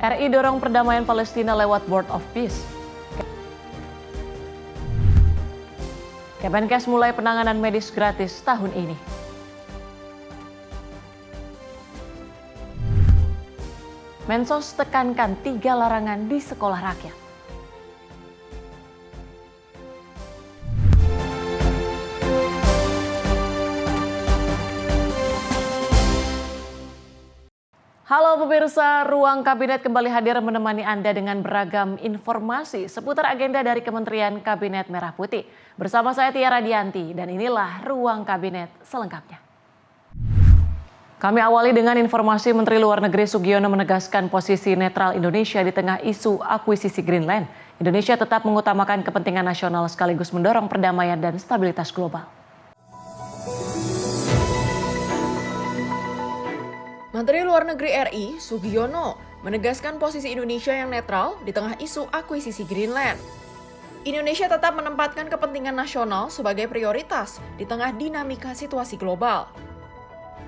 RI dorong perdamaian Palestina lewat Board of Peace. Kemenkes mulai penanganan medis gratis tahun ini. Mensos tekankan 3 larangan di sekolah rakyat. Halo pemirsa, Ruang Kabinet kembali hadir menemani Anda dengan beragam informasi seputar agenda dari Kementerian Kabinet Merah Putih. Bersama saya Tiara Dianti dan inilah Ruang Kabinet selengkapnya. Kami awali dengan informasi Menteri Luar Negeri Sugiono menegaskan posisi netral Indonesia di tengah isu akuisisi Greenland. Indonesia tetap mengutamakan kepentingan nasional sekaligus mendorong perdamaian dan stabilitas global. Menteri Luar Negeri RI, Sugiono, menegaskan posisi Indonesia yang netral di tengah isu akuisisi Greenland. Indonesia tetap menempatkan kepentingan nasional sebagai prioritas di tengah dinamika situasi global.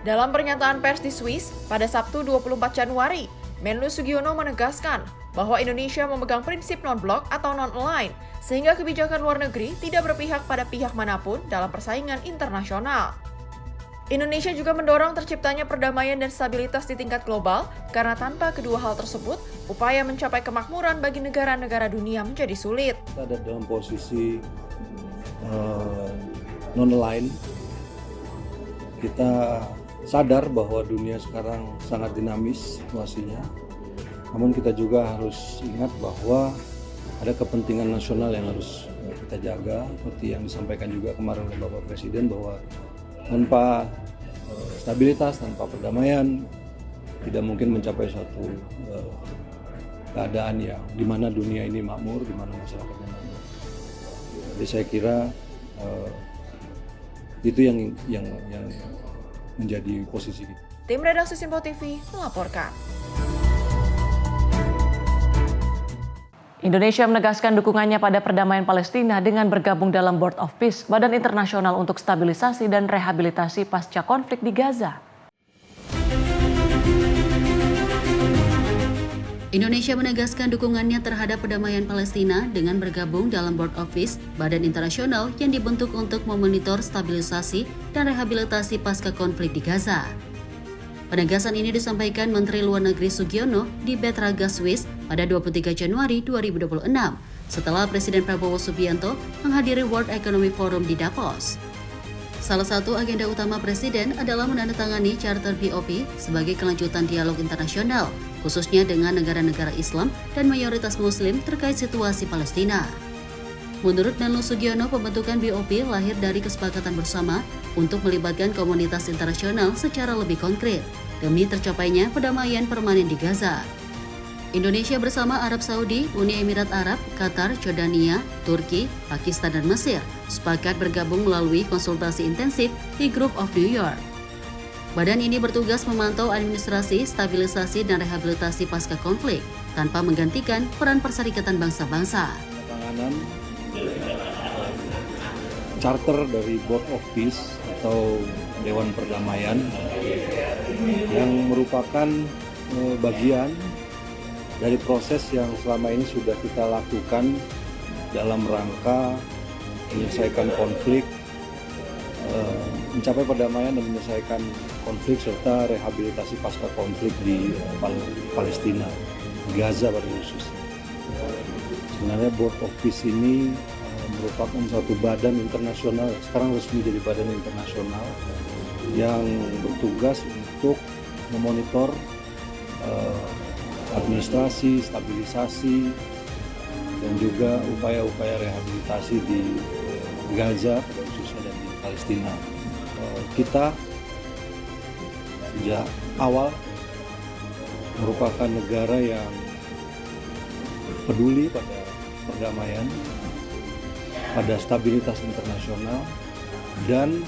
Dalam pernyataan pers di Swiss pada Sabtu 24 Januari, Menlu Sugiono menegaskan bahwa Indonesia memegang prinsip non-blok atau non-align, sehingga kebijakan luar negeri tidak berpihak pada pihak manapun dalam persaingan internasional. Indonesia juga mendorong terciptanya perdamaian dan stabilitas di tingkat global karena tanpa kedua hal tersebut, upaya mencapai kemakmuran bagi negara-negara dunia menjadi sulit. Kita ada dalam posisi non-align. Kita sadar bahwa dunia sekarang sangat dinamis situasinya. Namun kita juga harus ingat bahwa ada kepentingan nasional yang harus kita jaga, seperti yang disampaikan juga kemarin oleh Bapak Presiden bahwa tanpa stabilitas, tanpa perdamaian, tidak mungkin mencapai suatu keadaan yang di mana dunia ini makmur, di mana masyarakatnya makmur. Jadi saya kira itu yang menjadi posisi kita. Tim Redaksi Simpo TV melaporkan. Indonesia menegaskan dukungannya pada perdamaian Palestina dengan bergabung dalam Board of Peace, Badan Internasional untuk Stabilisasi dan Rehabilitasi pasca konflik di Gaza. Indonesia menegaskan dukungannya terhadap perdamaian Palestina dengan bergabung dalam Board of Peace, Badan Internasional yang dibentuk untuk memonitor stabilisasi dan rehabilitasi pasca konflik di Gaza. Penegasan ini disampaikan Menteri Luar Negeri Sugiono di Betraga, Swiss pada 23 Januari 2026 setelah Presiden Prabowo Subianto menghadiri World Economic Forum di Davos. Salah satu agenda utama Presiden adalah menandatangani Charter BOP sebagai kelanjutan dialog internasional, khususnya dengan negara-negara Islam dan mayoritas Muslim terkait situasi Palestina. Menurut Menlu Sugiono, pembentukan BOP lahir dari kesepakatan bersama untuk melibatkan komunitas internasional secara lebih konkret demi tercapainya perdamaian permanen di Gaza. Indonesia bersama Arab Saudi, Uni Emirat Arab, Qatar, Jordania, Turki, Pakistan, dan Mesir sepakat bergabung melalui konsultasi intensif di Group of New York. Badan ini bertugas memantau administrasi, stabilisasi, dan rehabilitasi pasca konflik tanpa menggantikan peran Perserikatan Bangsa-Bangsa. Penanganan charter dari Board of Peace atau Dewan Perdamaian yang merupakan bagian dari proses yang selama ini sudah kita lakukan dalam rangka menyelesaikan konflik, mencapai perdamaian dan menyelesaikan konflik serta rehabilitasi pasca konflik di Palestina, Gaza pada khususnya. Sebenarnya Board of Peace ini merupakan suatu badan internasional, sekarang resmi jadi badan internasional yang bertugas untuk memonitor administrasi, stabilisasi, dan juga upaya-upaya rehabilitasi di Gaza pada khususnya dan di Palestina. Kita sejak awal merupakan negara yang peduli pada perdamaian, pada stabilitas internasional, dan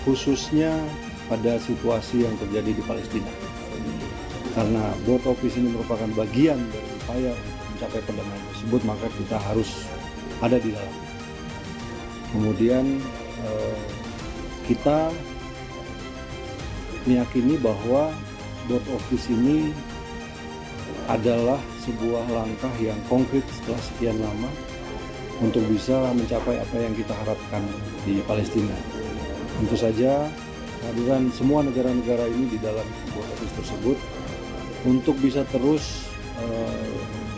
khususnya pada situasi yang terjadi di Palestina. Karena Board of Peace ini merupakan bagian dari upaya mencapai perdamaian tersebut, maka kita harus ada di dalam. Kemudian kita meyakini bahwa Board of Peace ini adalah sebuah langkah yang konkret setelah sekian lama untuk bisa mencapai apa yang kita harapkan di Palestina. Tentu saja kehadiran semua negara-negara ini di dalam board office tersebut untuk bisa terus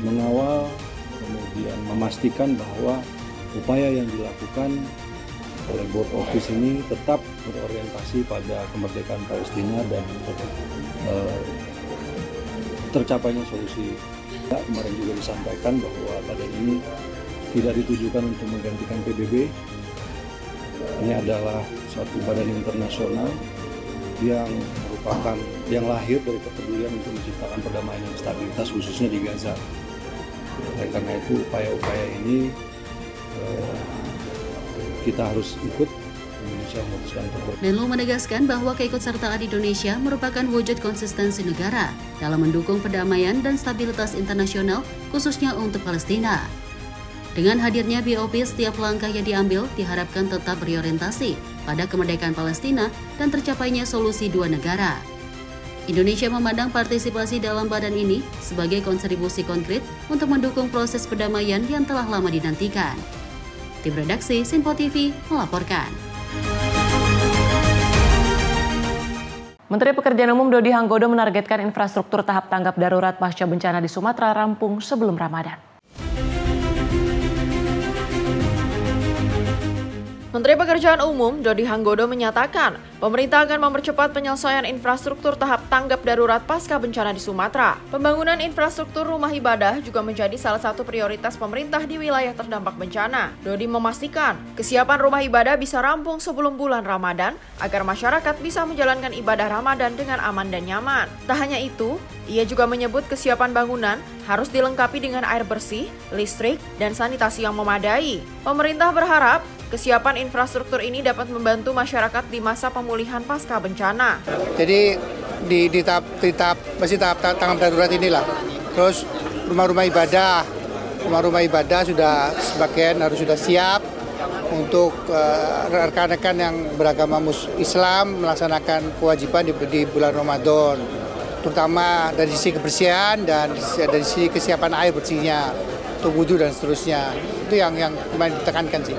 mengawal, kemudian memastikan bahwa upaya yang dilakukan oleh board office ini tetap berorientasi pada kemerdekaan Palestina dan tercapainya solusi. Kemarin juga disampaikan bahwa badan ini tidak ditujukan untuk menggantikan PBB. Ini adalah suatu badan internasional yang merupakan yang lahir dari kepedulian untuk menciptakan perdamaian dan stabilitas khususnya di Gaza. Oleh karena itu upaya-upaya ini kita harus ikut. Indonesia memutuskan untuk. Menlu menegaskan bahwa keikutsertaan Indonesia merupakan wujud konsistensi negara dalam mendukung perdamaian dan stabilitas internasional khususnya untuk Palestina. Dengan hadirnya BOP, setiap langkah yang diambil diharapkan tetap berorientasi pada kemerdekaan Palestina dan tercapainya solusi dua negara. Indonesia memandang partisipasi dalam badan ini sebagai kontribusi konkret untuk mendukung proses perdamaian yang telah lama dinantikan. Tim redaksi Sinpo TV melaporkan. Menteri Pekerjaan Umum Dodi Hanggodo menargetkan infrastruktur tahap tanggap darurat pasca bencana di Sumatera rampung sebelum Ramadan. Menteri Pekerjaan Umum Dodi Hanggodo menyatakan, pemerintah akan mempercepat penyelesaian infrastruktur tahap tanggap darurat pasca bencana di Sumatera. Pembangunan infrastruktur rumah ibadah juga menjadi salah satu prioritas pemerintah di wilayah terdampak bencana. Dodi memastikan, kesiapan rumah ibadah bisa rampung sebelum bulan Ramadan agar masyarakat bisa menjalankan ibadah Ramadan dengan aman dan nyaman. Tak hanya itu, ia juga menyebut kesiapan bangunan harus dilengkapi dengan air bersih, listrik, dan sanitasi yang memadai. Pemerintah berharap kesiapan infrastruktur ini dapat membantu masyarakat di masa pemulihan pasca bencana. Jadi di tahap tanggap darurat inilah. Terus rumah-rumah ibadah sudah sebagian harus sudah siap untuk rekan-rekan yang beragama Islam melaksanakan kewajiban di bulan Ramadan. Terutama dari sisi kebersihan dan dari sisi kesiapan air bersihnya, untuk wudhu dan seterusnya. Itu yang kemarin ditekankan sih.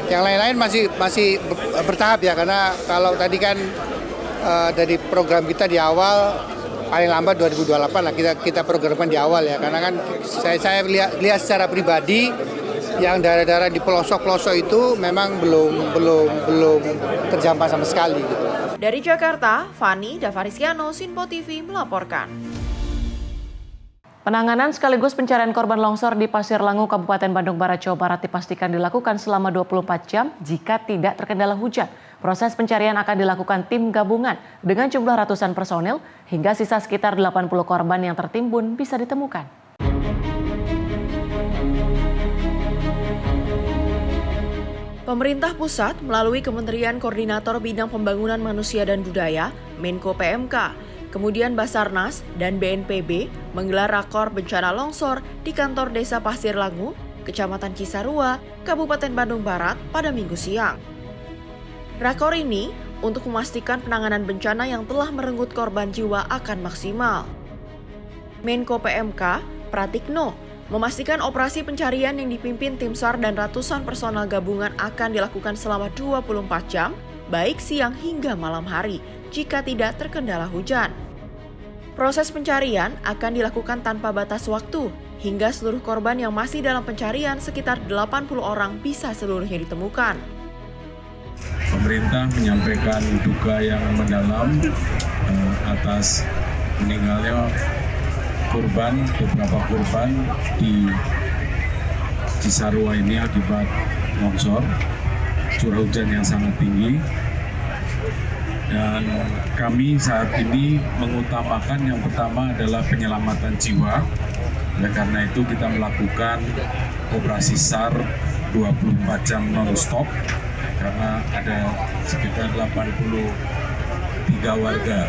Yang lain-lain masih bertahap ya, karena kalau tadi kan dari program kita di awal paling lambat 2028 lah kita programkan di awal ya, karena kan saya lihat secara pribadi yang daerah-daerah di pelosok-pelosok itu memang belum terjamah sama sekali gitu. Dari Jakarta, Fani Davarisiano, Sinpo TV melaporkan. Penanganan sekaligus pencarian korban longsor di Pasir Langu, Kabupaten Bandung Barat, Jawa Barat dipastikan dilakukan selama 24 jam jika tidak terkendala hujan. Proses pencarian akan dilakukan tim gabungan dengan jumlah ratusan personil hingga sisa sekitar 80 korban yang tertimbun bisa ditemukan. Pemerintah pusat melalui Kementerian Koordinator Bidang Pembangunan Manusia dan Budaya, Menko PMK, kemudian Basarnas dan BNPB menggelar rakor bencana longsor di kantor Desa Pasir Langu, Kecamatan Cisarua, Kabupaten Bandung Barat pada Minggu siang. Rakor ini untuk memastikan penanganan bencana yang telah merenggut korban jiwa akan maksimal. Menko PMK, Pratikno, memastikan operasi pencarian yang dipimpin tim SAR dan ratusan personel gabungan akan dilakukan selama 24 jam, baik siang hingga malam hari, jika tidak terkendala hujan. Proses pencarian akan dilakukan tanpa batas waktu, hingga seluruh korban yang masih dalam pencarian sekitar 80 orang bisa seluruhnya ditemukan. Pemerintah menyampaikan duka yang mendalam atas meninggalnya beberapa korban di Cisarua ini akibat longsor, curah hujan yang sangat tinggi. Dan kami saat ini mengutamakan yang pertama adalah penyelamatan jiwa. Oleh karena itu kita melakukan operasi SAR 24 jam non-stop karena ada sekitar 83 warga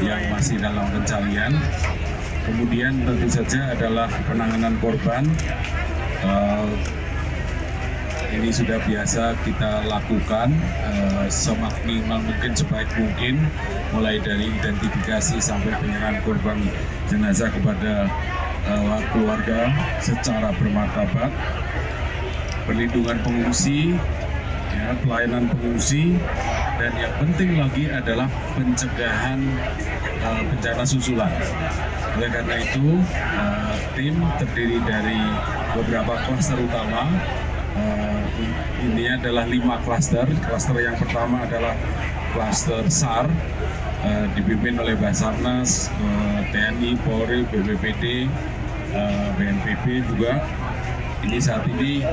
yang masih dalam pencarian. Kemudian tentu saja adalah penanganan korban Ini sudah biasa kita lakukan semaksimal mungkin, sebaik mungkin, mulai dari identifikasi sampai penyerahan korban jenazah kepada keluarga secara bermartabat, perlindungan pengungsi, ya, pelayanan pengungsi, dan yang penting lagi adalah pencegahan bencana susulan. Oleh karena itu, tim terdiri dari beberapa klaster utama. Ini adalah 5 klaster. Klaster yang pertama adalah klaster SAR, dipimpin oleh Basarnas, TNI, Polri, BPBD, BNPB juga. Ini saat ini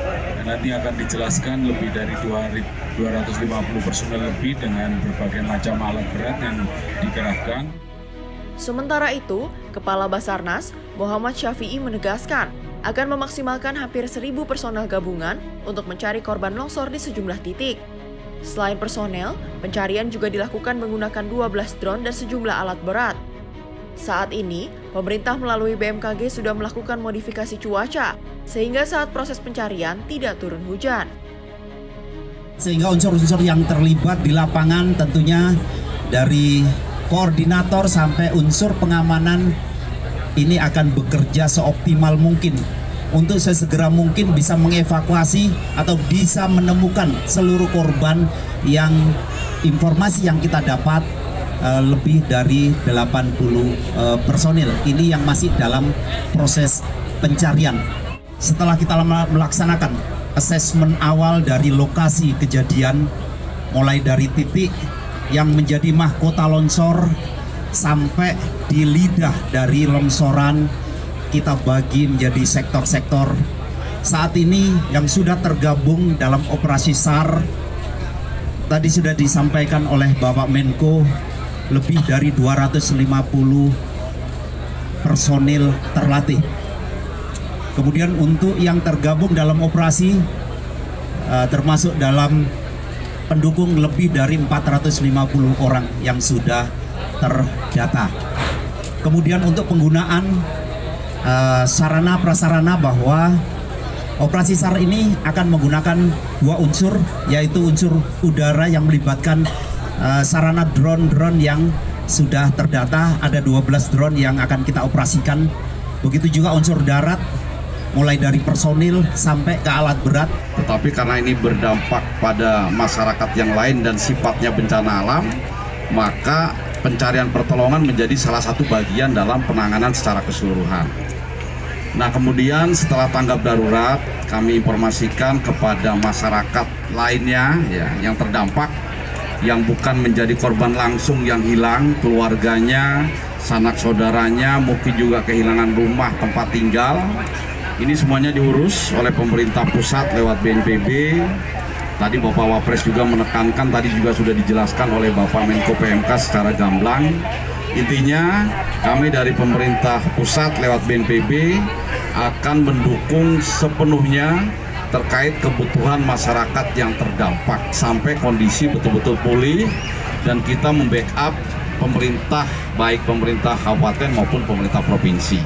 nanti akan dijelaskan lebih dari 250 personel lebih dengan berbagai macam alat berat yang dikerahkan. Sementara itu, Kepala Basarnas, Muhammad Syafi'i menegaskan akan memaksimalkan hampir 1.000 personel gabungan untuk mencari korban longsor di sejumlah titik. Selain personel, pencarian juga dilakukan menggunakan 12 drone dan sejumlah alat berat. Saat ini, pemerintah melalui BMKG sudah melakukan modifikasi cuaca, sehingga saat proses pencarian tidak turun hujan. Sehingga unsur-unsur yang terlibat di lapangan tentunya dari koordinator sampai unsur pengamanan ini akan bekerja seoptimal mungkin untuk sesegera mungkin bisa mengevakuasi atau bisa menemukan seluruh korban yang informasi yang kita dapat lebih dari 80 personil. Ini yang masih dalam proses pencarian. Setelah kita melaksanakan asesmen awal dari lokasi kejadian, mulai dari titik yang menjadi mahkota longsor sampai di lidah dari longsoran, kita bagi menjadi sektor-sektor. Saat ini yang sudah tergabung dalam operasi SAR, tadi sudah disampaikan oleh Bapak Menko, lebih dari 250 personil terlatih. Kemudian untuk yang tergabung dalam operasi, termasuk dalam pendukung, lebih dari 450 orang yang sudah terdata. Kemudian untuk penggunaan sarana prasarana, bahwa operasi SAR ini akan menggunakan 2 unsur, yaitu unsur udara yang melibatkan sarana drone yang sudah terdata, ada 12 drone yang akan kita operasikan. Begitu juga unsur darat, mulai dari personil sampai ke alat berat. Tetapi karena ini berdampak pada masyarakat yang lain dan sifatnya bencana alam, maka pencarian pertolongan menjadi salah satu bagian dalam penanganan secara keseluruhan. Nah, kemudian setelah tanggap darurat, kami informasikan kepada masyarakat lainnya ya, yang terdampak, yang bukan menjadi korban langsung yang hilang, keluarganya, sanak saudaranya, mungkin juga kehilangan rumah tempat tinggal. Ini semuanya diurus oleh pemerintah pusat lewat BNPB. Tadi Bapak Wapres juga menekankan, tadi juga sudah dijelaskan oleh Bapak Menko PMK secara gamblang. Intinya kami dari pemerintah pusat lewat BNPB akan mendukung sepenuhnya terkait kebutuhan masyarakat yang terdampak sampai kondisi betul-betul pulih, dan kita membackup pemerintah, baik pemerintah kabupaten maupun pemerintah provinsi.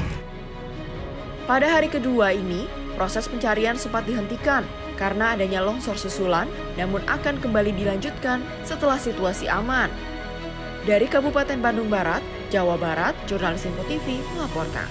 Pada hari kedua ini, proses pencarian sempat dihentikan karena adanya longsor susulan, namun akan kembali dilanjutkan setelah situasi aman. Dari Kabupaten Bandung Barat, Jawa Barat, Jurnalis Info TV melaporkan.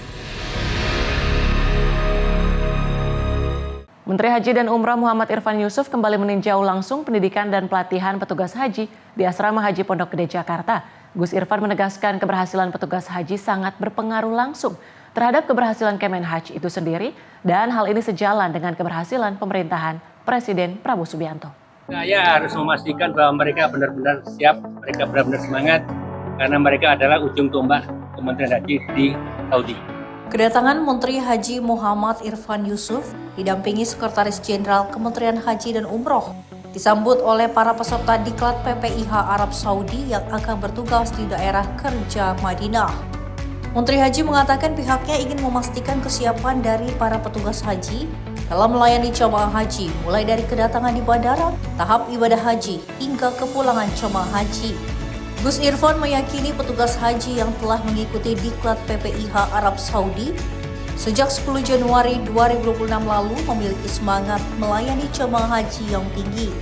Menteri Haji dan Umrah Muhammad Irfan Yusuf kembali meninjau langsung pendidikan dan pelatihan petugas haji di Asrama Haji Pondok Gede, Jakarta. Gus Irfan menegaskan keberhasilan petugas haji sangat berpengaruh langsung terhadap keberhasilan Kemenhaj itu sendiri, dan hal ini sejalan dengan keberhasilan pemerintahan Presiden Prabowo Subianto. Saya harus memastikan bahwa mereka benar-benar siap, mereka benar-benar semangat, karena mereka adalah ujung tombak Kementerian Haji di Saudi. Kedatangan Menteri Haji Muhammad Irfan Yusuf didampingi Sekretaris Jenderal Kementerian Haji dan Umroh, disambut oleh para peserta diklat PPIH Arab Saudi yang akan bertugas di daerah kerja Madinah. Menteri Haji mengatakan pihaknya ingin memastikan kesiapan dari para petugas haji dalam melayani jemaah haji, mulai dari kedatangan di bandara, tahap ibadah haji, hingga kepulangan jemaah haji. Gus Irfan meyakini petugas haji yang telah mengikuti diklat PPIH Arab Saudi sejak 10 Januari 2026 lalu memiliki semangat melayani jemaah haji yang tinggi.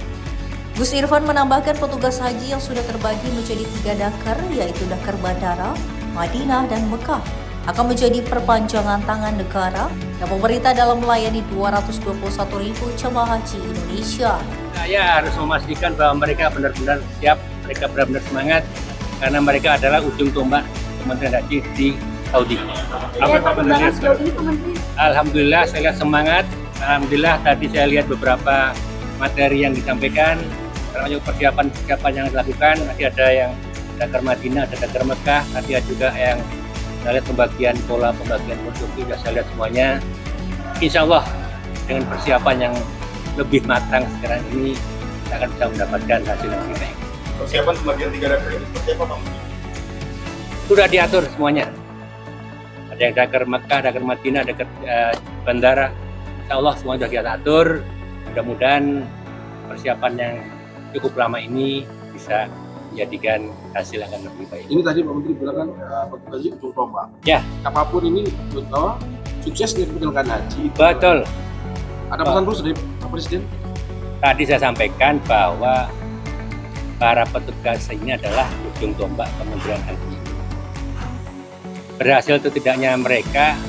Gus Irfan menambahkan petugas haji yang sudah terbagi menjadi 3 dakar, yaitu Dakar Bandara, Madinah, dan Mekah, akan menjadi perpanjangan tangan negara dan pemerintah dalam melayani 221.000 jemaah haji Indonesia. Saya harus memastikan bahwa mereka benar-benar siap, mereka benar-benar semangat, karena mereka adalah ujung tombak Kementerian Haji di Saudi. Alhamdulillah saya lihat semangat. Alhamdulillah tadi saya lihat beberapa materi yang disampaikan, termasuk persiapan yang dilakukan. Nanti ada yang Dakar Madinah, ada Dakar Mekah, nanti ada juga yang saya lihat pola pembagian produksi, saya lihat semuanya. Insya Allah dengan persiapan yang lebih matang sekarang ini, kita akan bisa mendapatkan hasil yang lebih baik. Persiapan pembagian 3 dakar ini seperti apa, Pak? Sudah diatur semuanya. Ada yang Dakar Mekah, Dakar Madinah, Dakar Bandara. Insya Allah semua sudah kita atur. Mudah-mudahan persiapan yang cukup lama ini bisa menjadikan hasil yang akan lebih baik. Ini tadi Pak Menteri bilang kan petugas ujung tombak. Ya. Apapun ini betul sukses dari penyelenggaraan haji. Betul. Ada pesan khusus dari Pak Presiden? Tadi saya sampaikan bahwa para petugas ini adalah ujung tombak Kementerian Haji. Berhasil atau tidaknya mereka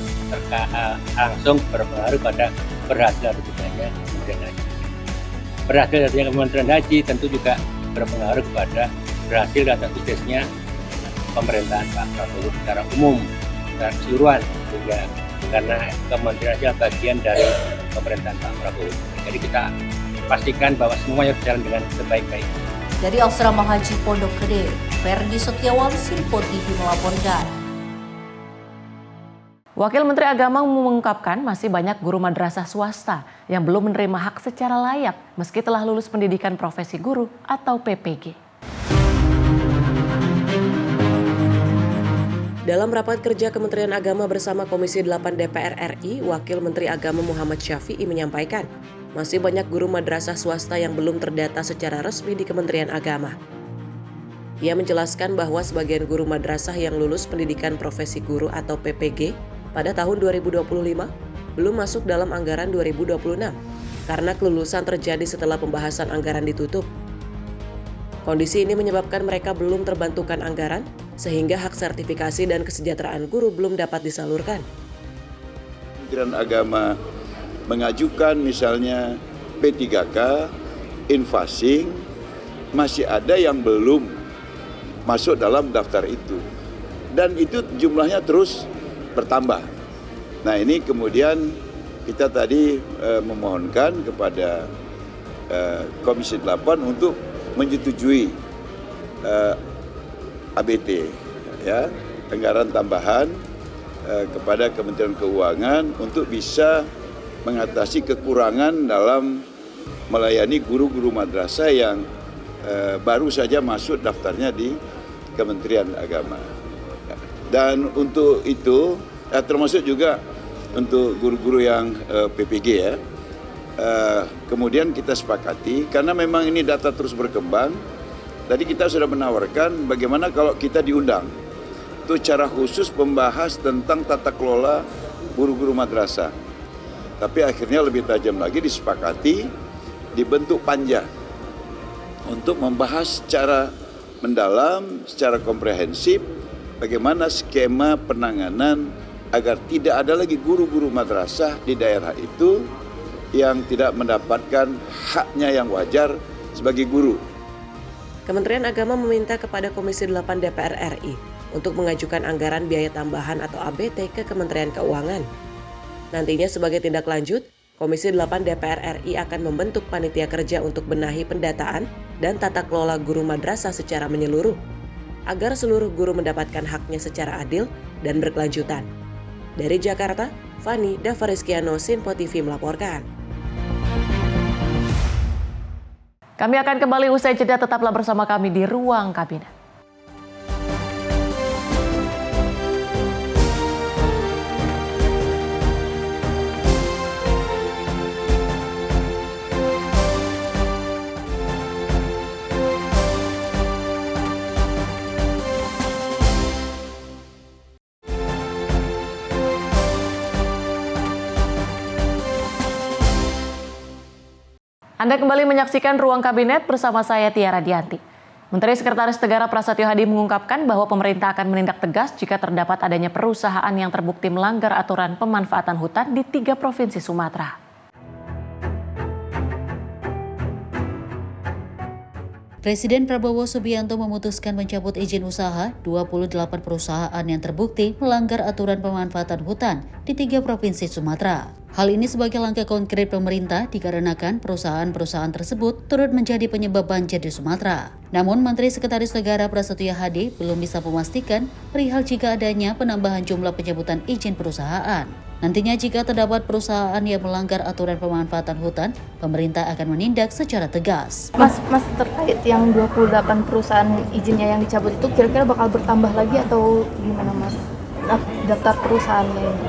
langsung berpengaruh pada berhasil atau tidaknya Kementerian Haji. Berhasil atau tidaknya Kementerian Haji tentu juga berpengaruh kepada berhasil dan suksesnya pemerintahan Pak Prabowo secara umum dan keseluruhan, juga karena Kementerian Haji bagian dari pemerintahan Pak Prabowo. Jadi kita pastikan bahwa semuanya berjalan dengan sebaik-baiknya. Dari Asrama Haji Pondok Gede, Ferdi Setiawan, Simpo TV melaporkan. Wakil Menteri Agama mengungkapkan masih banyak guru madrasah swasta yang belum menerima hak secara layak meski telah lulus pendidikan profesi guru atau PPG. Dalam rapat kerja Kementerian Agama bersama Komisi 8 DPR RI, Wakil Menteri Agama Muhammad Syafi'i menyampaikan masih banyak guru madrasah swasta yang belum terdata secara resmi di Kementerian Agama. Ia menjelaskan bahwa sebagian guru madrasah yang lulus pendidikan profesi guru atau PPG pada tahun 2025 belum masuk dalam anggaran 2026 karena kelulusan terjadi setelah pembahasan anggaran ditutup. Kondisi ini menyebabkan mereka belum terbantukan anggaran sehingga hak sertifikasi dan kesejahteraan guru belum dapat disalurkan. Kementerian Agama mengajukan misalnya P3K, infasing, masih ada yang belum masuk dalam daftar itu. Dan itu jumlahnya terus bertambah. Nah ini kemudian kita tadi memohonkan kepada Komisi 8 untuk menyetujui ABT, ya, anggaran tambahan kepada Kementerian Keuangan untuk bisa mengatasi kekurangan dalam melayani guru-guru madrasah yang baru saja masuk daftarnya di Kementerian Agama. Dan untuk itu, termasuk juga untuk guru-guru yang PPG ya, kemudian kita sepakati, karena memang ini data terus berkembang, tadi kita sudah menawarkan bagaimana kalau kita diundang, itu cara khusus membahas tentang tata kelola guru-guru madrasah. Tapi akhirnya lebih tajam lagi disepakati, dibentuk panja untuk membahas secara mendalam, secara komprehensif, bagaimana skema penanganan agar tidak ada lagi guru-guru madrasah di daerah itu yang tidak mendapatkan haknya yang wajar sebagai guru. Kementerian Agama meminta kepada Komisi 8 DPR RI untuk mengajukan anggaran biaya tambahan atau ABT ke Kementerian Keuangan. Nantinya sebagai tindak lanjut, Komisi 8 DPR RI akan membentuk panitia kerja untuk benahi pendataan dan tata kelola guru madrasah secara menyeluruh, agar seluruh guru mendapatkan haknya secara adil dan berkelanjutan. Dari Jakarta, Fani Davariskiano, Simpo TV melaporkan. Kami akan kembali usai jeda, tetaplah bersama kami di Ruang Kabinet. Anda kembali menyaksikan Ruang Kabinet bersama saya Tiara Dianti. Menteri Sekretaris Negara Prasetyo Hadi mengungkapkan bahwa pemerintah akan menindak tegas jika terdapat adanya perusahaan yang terbukti melanggar aturan pemanfaatan hutan di 3 provinsi Sumatera. Presiden Prabowo Subianto memutuskan mencabut izin usaha 28 perusahaan yang terbukti melanggar aturan pemanfaatan hutan di 3 provinsi Sumatera. Hal ini sebagai langkah konkret pemerintah dikarenakan perusahaan-perusahaan tersebut turut menjadi penyebab banjir di Sumatera. Namun, Menteri Sekretaris Negara Prasetyo Hadi belum bisa memastikan perihal jika adanya penambahan jumlah pencabutan izin perusahaan. Nantinya jika terdapat perusahaan yang melanggar aturan pemanfaatan hutan, pemerintah akan menindak secara tegas. Mas terkait yang 28 perusahaan izinnya yang dicabut itu kira-kira bakal bertambah lagi atau gimana Mas? Daftar perusahaannya ini?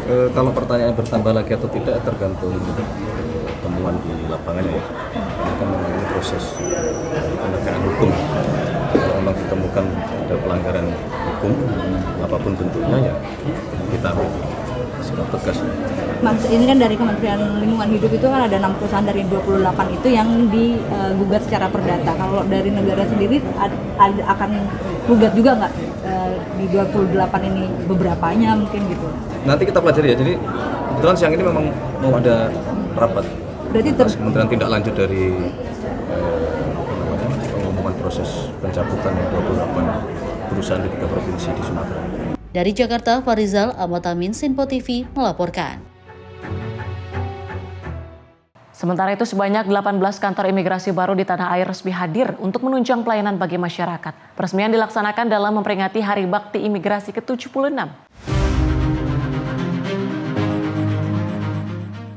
Kalau pertanyaan bertambah lagi atau tidak tergantung temuan di lapangannya ya. Ini kan memang proses penegakan hukum. Kalau memang ditemukan ada pelanggaran hukum apapun bentuknya ya kita sikap tegas. Mas, ini kan dari Kementerian Lingkungan Hidup itu kan ada 6 perusahaan dari 28 itu yang digugat secara perdata. Kalau dari negara sendiri akan gugat juga nggak di 28 ini beberapanya mungkin gitu? Nanti kita pelajari ya. Jadi kebetulan siang ini memang mau ada rapat. Berarti Kementerian tindak lanjut dari pengumuman proses pencabutan 28 perusahaan di 3 provinsi di Sumatera. Dari Jakarta, Farizal Ahmad Amin, Sinpo TV melaporkan. Sementara itu sebanyak 18 kantor imigrasi baru di tanah air resmi hadir untuk menunjang pelayanan bagi masyarakat. Peresmian dilaksanakan dalam memperingati Hari Bakti Imigrasi ke-76.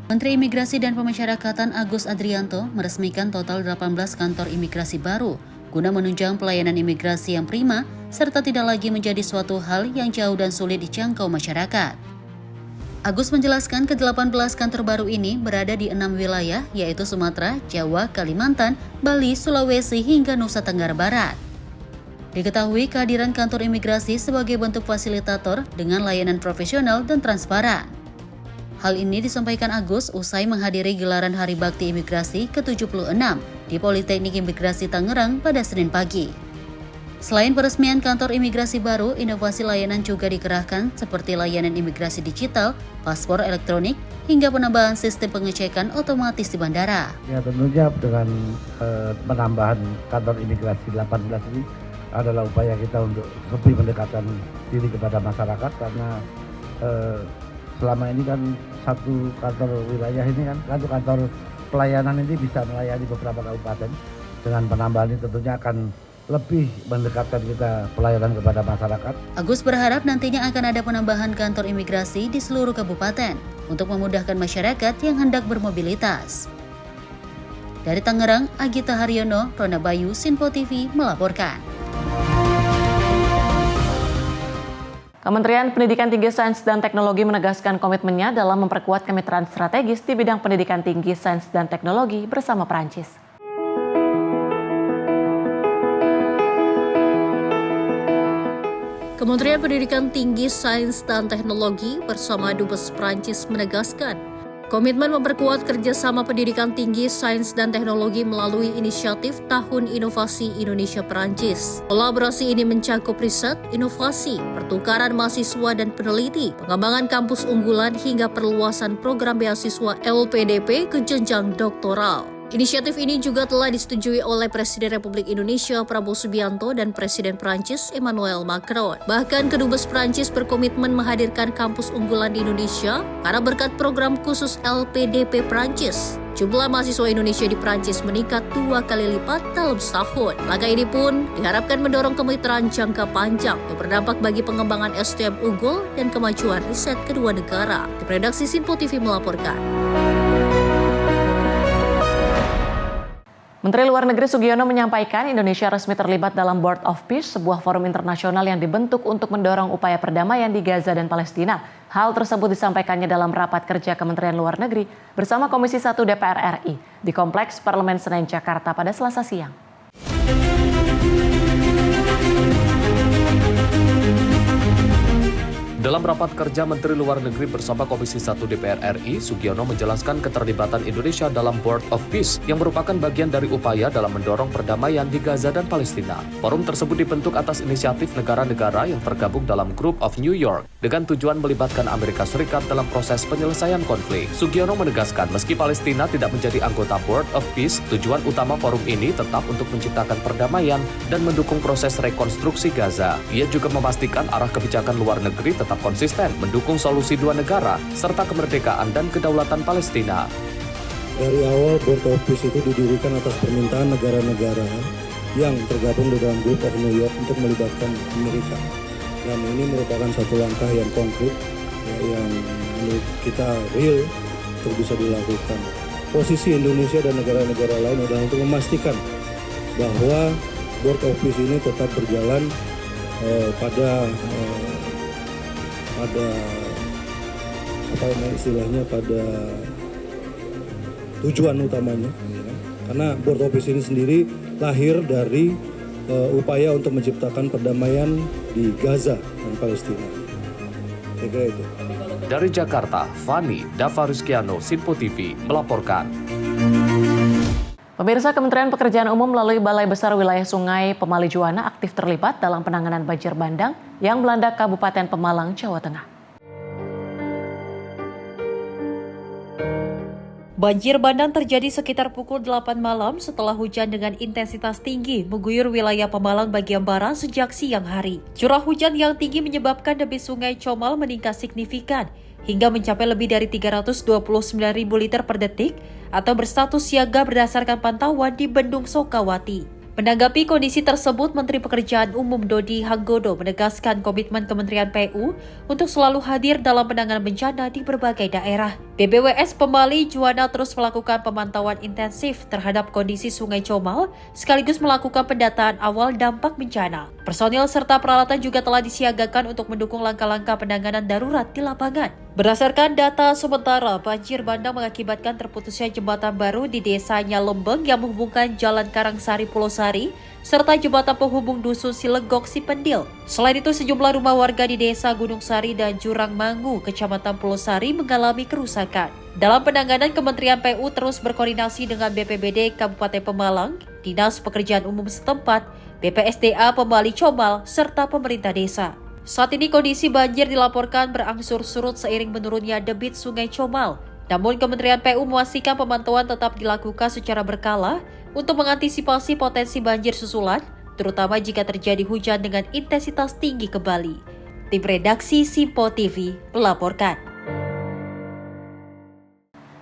Menteri Imigrasi dan Pemasyarakatan Agus Andrianto meresmikan total 18 kantor imigrasi baru guna menunjang pelayanan imigrasi yang prima serta tidak lagi menjadi suatu hal yang jauh dan sulit dijangkau masyarakat. Agus menjelaskan ke-18 kantor baru ini berada di 6 wilayah yaitu Sumatera, Jawa, Kalimantan, Bali, Sulawesi hingga Nusa Tenggara Barat. Diketahui kehadiran kantor imigrasi sebagai bentuk fasilitator dengan layanan profesional dan transparan. Hal ini disampaikan Agus usai menghadiri gelaran Hari Bakti Imigrasi ke-76 di Politeknik Imigrasi Tangerang pada Senin pagi. Selain peresmian kantor imigrasi baru, inovasi layanan juga dikerahkan seperti layanan imigrasi digital, paspor elektronik, hingga penambahan sistem pengecekan otomatis di bandara. Ya tentunya dengan penambahan kantor imigrasi 18 ini adalah upaya kita untuk lebih mendekatkan diri kepada masyarakat karena selama ini kan satu kantor wilayah ini kan satu kantor pelayanan ini bisa melayani beberapa kabupaten. Dengan penambahan ini tentunya akan lebih mendekatkan kita pelayanan kepada masyarakat. Agus berharap nantinya akan ada penambahan kantor imigrasi di seluruh kabupaten untuk memudahkan masyarakat yang hendak bermobilitas. Dari Tangerang, Agita Haryono, Rona Bayu, Sinpo TV melaporkan. Kementerian Pendidikan Tinggi Sains dan Teknologi menegaskan komitmennya dalam memperkuat kemitraan strategis di bidang pendidikan tinggi sains dan teknologi bersama Prancis. Kementerian Pendidikan Tinggi Sains dan Teknologi bersama Dubes Prancis menegaskan komitmen memperkuat kerjasama pendidikan tinggi sains dan teknologi melalui inisiatif Tahun Inovasi Indonesia Prancis. Kolaborasi ini mencakup riset, inovasi, pertukaran mahasiswa dan peneliti, pengembangan kampus unggulan hingga perluasan program beasiswa LPDP ke jenjang doktoral. Inisiatif ini juga telah disetujui oleh Presiden Republik Indonesia Prabowo Subianto dan Presiden Prancis Emmanuel Macron. Bahkan Kedubes Prancis berkomitmen menghadirkan kampus unggulan di Indonesia karena berkat program khusus LPDP Prancis. Jumlah mahasiswa Indonesia di Prancis meningkat 2 kali lipat dalam setahun. Langkah ini pun diharapkan mendorong kemitraan jangka panjang yang berdampak bagi pengembangan SDM unggul dan kemajuan riset kedua negara. Redaksi Sinpo TV melaporkan. Menteri Luar Negeri Sugiono menyampaikan Indonesia resmi terlibat dalam Board of Peace, sebuah forum internasional yang dibentuk untuk mendorong upaya perdamaian di Gaza dan Palestina. Hal tersebut disampaikannya dalam rapat kerja Kementerian Luar Negeri bersama Komisi 1 DPR RI di Kompleks Parlemen Senen, Jakarta pada Selasa siang. Dalam rapat kerja Menteri Luar Negeri bersama Komisi 1 DPR RI, Sugiono menjelaskan keterlibatan Indonesia dalam Board of Peace yang merupakan bagian dari upaya dalam mendorong perdamaian di Gaza dan Palestina. Forum tersebut dibentuk atas inisiatif negara-negara yang tergabung dalam Group of New York dengan tujuan melibatkan Amerika Serikat dalam proses penyelesaian konflik. Sugiono menegaskan meski Palestina tidak menjadi anggota Board of Peace, tujuan utama forum ini tetap untuk menciptakan perdamaian dan mendukung proses rekonstruksi Gaza. Ia juga memastikan arah kebijakan luar negeri tetap konsisten mendukung solusi dua negara serta kemerdekaan dan kedaulatan Palestina. Dari awal Board of Peace itu didirikan atas permintaan negara-negara yang tergabung di dalam Group of New York untuk melibatkan Amerika. Dan ini merupakan satu langkah yang konkret yang menurut kita real untuk bisa dilakukan. Posisi Indonesia dan negara-negara lain adalah untuk memastikan bahwa Board of Peace ini tetap berjalan pada tujuan utamanya, karena Board of Peace ini sendiri lahir dari upaya untuk menciptakan perdamaian di Gaza dan Palestina. Saya kira itu. Dari Jakarta, Fani Davarizkiano, Sinpo TV melaporkan. Pemirsa, Kementerian Pekerjaan Umum melalui Balai Besar Wilayah Sungai Pemali Juwana aktif terlibat dalam penanganan banjir bandang yang melanda Kabupaten Pemalang, Jawa Tengah. Banjir bandang terjadi sekitar pukul 8 malam setelah hujan dengan intensitas tinggi mengguyur wilayah Pemalang bagian barat sejak siang hari. Curah hujan yang tinggi menyebabkan debit Sungai Comal meningkat signifikan hingga mencapai lebih dari 329.000 liter per detik atau berstatus siaga berdasarkan pantauan di Bendung Sokawati. Menanggapi kondisi tersebut, Menteri Pekerjaan Umum Dodi Hanggodo menegaskan komitmen Kementerian PU untuk selalu hadir dalam penanganan bencana di berbagai daerah. BBWS Pemali Juwana terus melakukan pemantauan intensif terhadap kondisi Sungai Comal sekaligus melakukan pendataan awal dampak bencana. Personil serta peralatan juga telah disiagakan untuk mendukung langkah-langkah penanganan darurat di lapangan. Berdasarkan data sementara, banjir bandang mengakibatkan terputusnya jembatan baru di Desa Nyalembeng yang menghubungkan Jalan Karangsari Pulau Sari serta jembatan penghubung Dusun Silegok Sipendil. Selain itu, sejumlah rumah warga di Desa Gunung Sari dan Jurang Mangu, Kecamatan Pulau Sari mengalami kerusakan. Dalam penanganan, Kementerian PU terus berkoordinasi dengan BPBD Kabupaten Pemalang, Dinas Pekerjaan Umum setempat, BPSDA Pemali Comal, serta pemerintah desa. Saat ini kondisi banjir dilaporkan berangsur surut seiring menurunnya debit Sungai Comal. Namun Kementerian PU memastikan pemantauan tetap dilakukan secara berkala untuk mengantisipasi potensi banjir susulan, terutama jika terjadi hujan dengan intensitas tinggi kembali. Tim redaksi Sinpo TV melaporkan.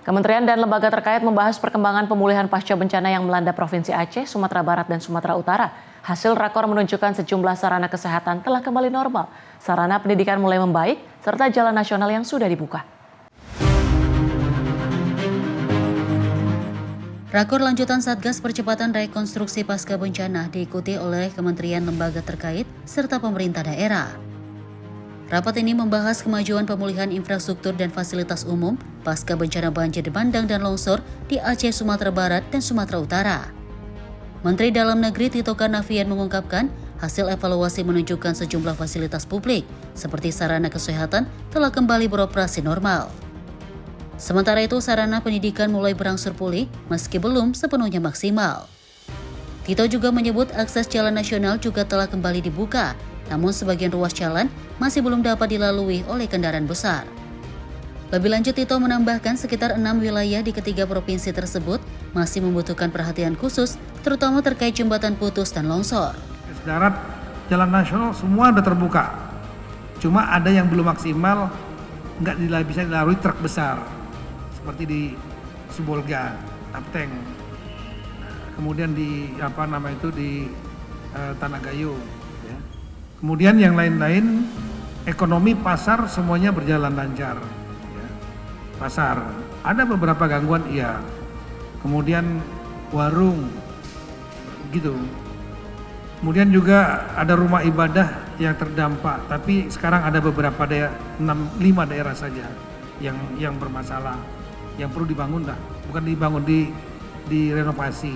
Kementerian dan lembaga terkait membahas perkembangan pemulihan pasca bencana yang melanda Provinsi Aceh, Sumatera Barat, dan Sumatera Utara. Hasil rakor menunjukkan sejumlah sarana kesehatan telah kembali normal, sarana pendidikan mulai membaik, serta jalan nasional yang sudah dibuka. Rakor lanjutan Satgas Percepatan Rekonstruksi Pasca Bencana diikuti oleh kementerian lembaga terkait serta pemerintah daerah. Rapat ini membahas kemajuan pemulihan infrastruktur dan fasilitas umum pasca bencana banjir bandang dan longsor di Aceh, Sumatera Barat, dan Sumatera Utara. Menteri Dalam Negeri Tito Karnavian mengungkapkan hasil evaluasi menunjukkan sejumlah fasilitas publik seperti sarana kesehatan telah kembali beroperasi normal. Sementara itu, sarana pendidikan mulai berangsur pulih meski belum sepenuhnya maksimal. Tito juga menyebut akses jalan nasional juga telah kembali dibuka, namun sebagian ruas jalan masih belum dapat dilalui oleh kendaraan besar. Lebih lanjut, Tito menambahkan sekitar 6 wilayah di ketiga provinsi tersebut masih membutuhkan perhatian khusus, terutama terkait jembatan putus dan longsor. Darat, jalan nasional semua sudah terbuka. Cuma ada yang belum maksimal, nggak bisa dilalui truk besar. Seperti di Sibolga, Tapteng. Kemudian di Tanah Gayo. Ya. Kemudian yang lain-lain, ekonomi pasar semuanya berjalan lancar. Pasar, ada beberapa gangguan, iya. Kemudian warung, gitu. Kemudian juga ada rumah ibadah yang terdampak, tapi sekarang ada beberapa 5 daerah saja yang bermasalah, yang perlu dibangun bukan dibangun, direnovasi.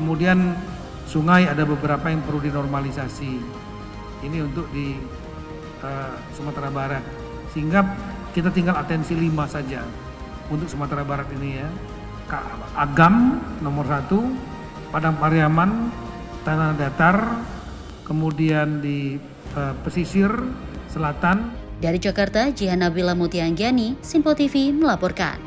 Kemudian sungai ada beberapa yang perlu dinormalisasi. Ini untuk Sumatera Barat. Sehingga kita tinggal atensi 5 saja untuk Sumatera Barat ini ya. Agam nomor 1, Padang Pariaman, Tanah Datar, kemudian di pesisir selatan. Dari Jakarta, Jihan Nabila Mutianggiani, Sinpo TV melaporkan.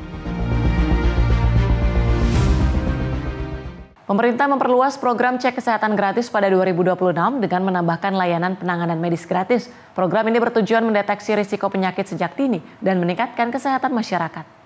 Pemerintah memperluas program cek kesehatan gratis pada 2026 dengan menambahkan layanan penanganan medis gratis. Program ini bertujuan mendeteksi risiko penyakit sejak dini dan meningkatkan kesehatan masyarakat.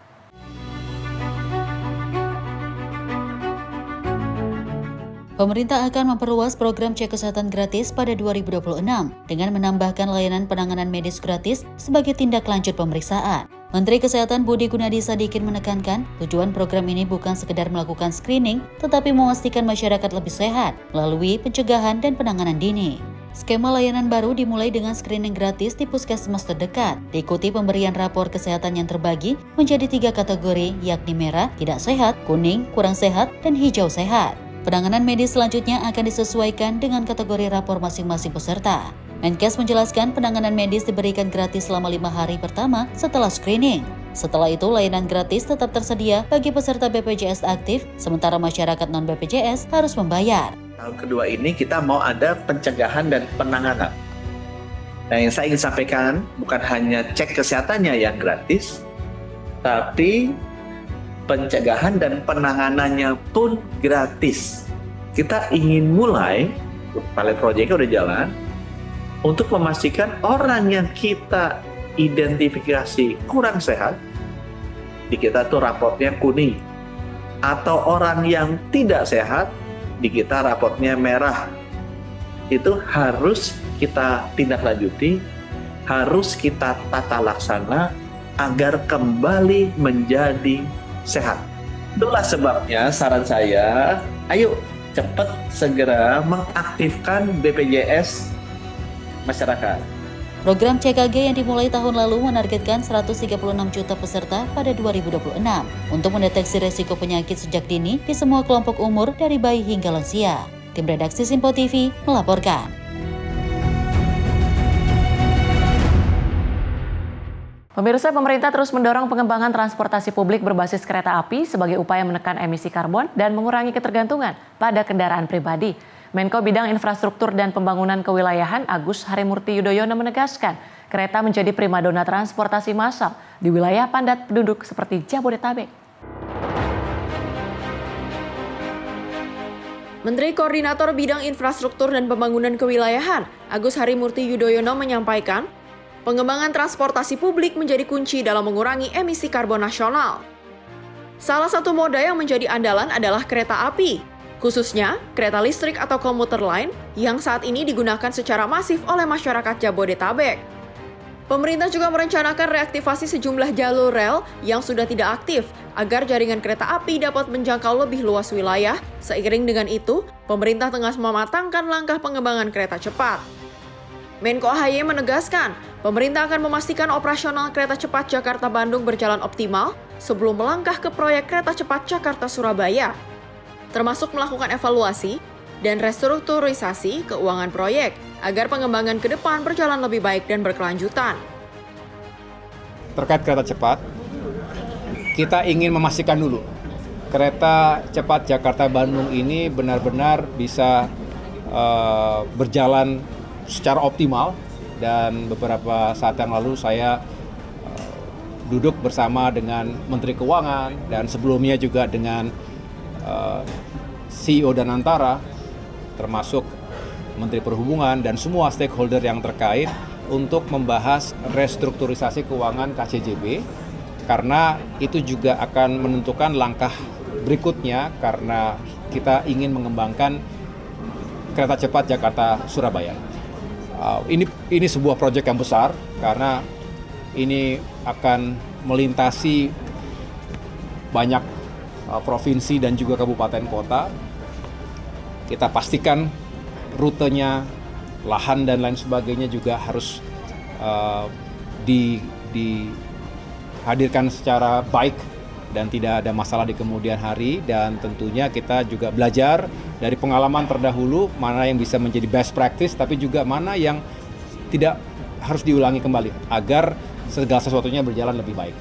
Pemerintah akan memperluas program cek kesehatan gratis pada 2026 dengan menambahkan layanan penanganan medis gratis sebagai tindak lanjut pemeriksaan. Menteri Kesehatan Budi Gunadi Sadikin menekankan, tujuan program ini bukan sekedar melakukan screening, tetapi memastikan masyarakat lebih sehat melalui pencegahan dan penanganan dini. Skema layanan baru dimulai dengan screening gratis di puskesmas terdekat, diikuti pemberian rapor kesehatan yang terbagi menjadi 3 kategori, yakni merah, tidak sehat, kuning, kurang sehat, dan hijau sehat. Penanganan medis selanjutnya akan disesuaikan dengan kategori rapor masing-masing peserta. Menkes menjelaskan penanganan medis diberikan gratis selama 5 hari pertama setelah screening. Setelah itu, layanan gratis tetap tersedia bagi peserta BPJS aktif, sementara masyarakat non-BPJS harus membayar. Tahun kedua ini kita mau ada pencegahan dan penanganan. Nah, yang saya ingin sampaikan bukan hanya cek kesehatannya yang gratis, tapi pencegahan dan penanganannya pun gratis. Kita ingin mulai, pilot project-nya udah jalan, untuk memastikan orang yang kita identifikasi kurang sehat, di kita tuh raportnya kuning. Atau orang yang tidak sehat, di kita raportnya merah. Itu harus kita tindak lanjuti, harus kita tata laksana agar kembali menjadi sehat. Itulah sebabnya saran saya, ayo cepat segera mengaktifkan BPJS masyarakat. Program CKG yang dimulai tahun lalu menargetkan 136 juta peserta pada 2026 untuk mendeteksi risiko penyakit sejak dini di semua kelompok umur dari bayi hingga lansia. Tim redaksi Sinpo TV melaporkan. Pemirsa, pemerintah terus mendorong pengembangan transportasi publik berbasis kereta api sebagai upaya menekan emisi karbon dan mengurangi ketergantungan pada kendaraan pribadi. Menko Bidang Infrastruktur dan Pembangunan Kewilayahan Agus Harimurti Yudhoyono menegaskan, kereta menjadi primadona transportasi massal di wilayah padat penduduk seperti Jabodetabek. Menteri Koordinator Bidang Infrastruktur dan Pembangunan Kewilayahan Agus Harimurti Yudhoyono menyampaikan, pengembangan transportasi publik menjadi kunci dalam mengurangi emisi karbon nasional. Salah satu moda yang menjadi andalan adalah kereta api, khususnya kereta listrik atau komuter lain yang saat ini digunakan secara masif oleh masyarakat Jabodetabek. Pemerintah juga merencanakan reaktivasi sejumlah jalur rel yang sudah tidak aktif agar jaringan kereta api dapat menjangkau lebih luas wilayah. Seiring dengan itu, pemerintah tengah mematangkan langkah pengembangan kereta cepat. Menko AHY menegaskan, pemerintah akan memastikan operasional kereta cepat Jakarta-Bandung berjalan optimal sebelum melangkah ke proyek kereta cepat Jakarta-Surabaya, termasuk melakukan evaluasi dan restrukturisasi keuangan proyek agar pengembangan ke depan berjalan lebih baik dan berkelanjutan. Terkait kereta cepat, kita ingin memastikan dulu kereta cepat Jakarta-Bandung ini benar-benar bisa berjalan secara optimal, dan beberapa saat yang lalu saya duduk bersama dengan Menteri Keuangan dan sebelumnya juga dengan CEO Danantara, termasuk Menteri Perhubungan dan semua stakeholder yang terkait untuk membahas restrukturisasi keuangan KCJB, karena itu juga akan menentukan langkah berikutnya karena kita ingin mengembangkan kereta cepat Jakarta-Surabaya. Ini sebuah proyek yang besar karena ini akan melintasi banyak provinsi dan juga kabupaten kota. Kita pastikan rutenya, lahan dan lain sebagainya juga harus dihadirkan secara baik dan tidak ada masalah di kemudian hari. Dan tentunya kita juga belajar dari pengalaman terdahulu mana yang bisa menjadi best practice, tapi juga mana yang tidak harus diulangi kembali agar segala sesuatunya berjalan lebih baik.